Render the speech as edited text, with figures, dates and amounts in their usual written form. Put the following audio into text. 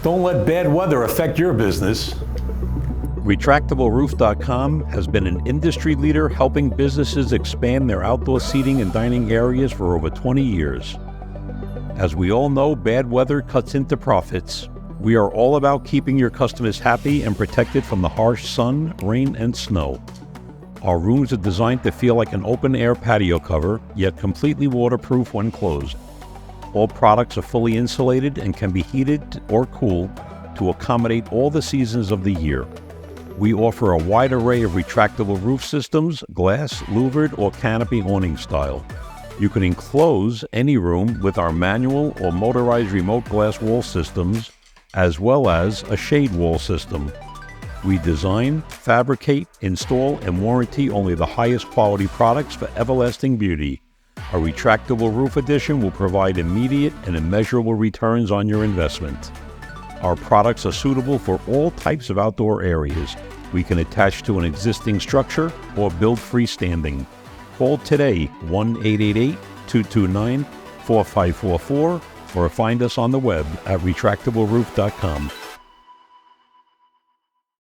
Don't let bad weather affect your business. RetractableRoof.com has been an industry leader helping businesses expand their outdoor seating and dining areas for over 20 years. As we all know, bad weather cuts into profits. We are all about keeping your customers happy and protected from the harsh sun, rain, and snow. Our rooms are designed to feel like an open-air patio cover, yet completely waterproof when closed. All products are fully insulated and can be heated or cooled to accommodate all the seasons of the year. We offer a wide array of retractable roof systems, glass, louvered, or canopy awning style. You can enclose any room with our manual or motorized remote glass wall systems, as well as a shade wall system. We design, fabricate, install, and warranty only the highest quality products for everlasting beauty. A retractable roof addition will provide immediate and immeasurable returns on your investment. Our products are suitable for all types of outdoor areas. We can attach to an existing structure or build freestanding. Call today 1-888-229-4544 or find us on the web at retractableroof.com.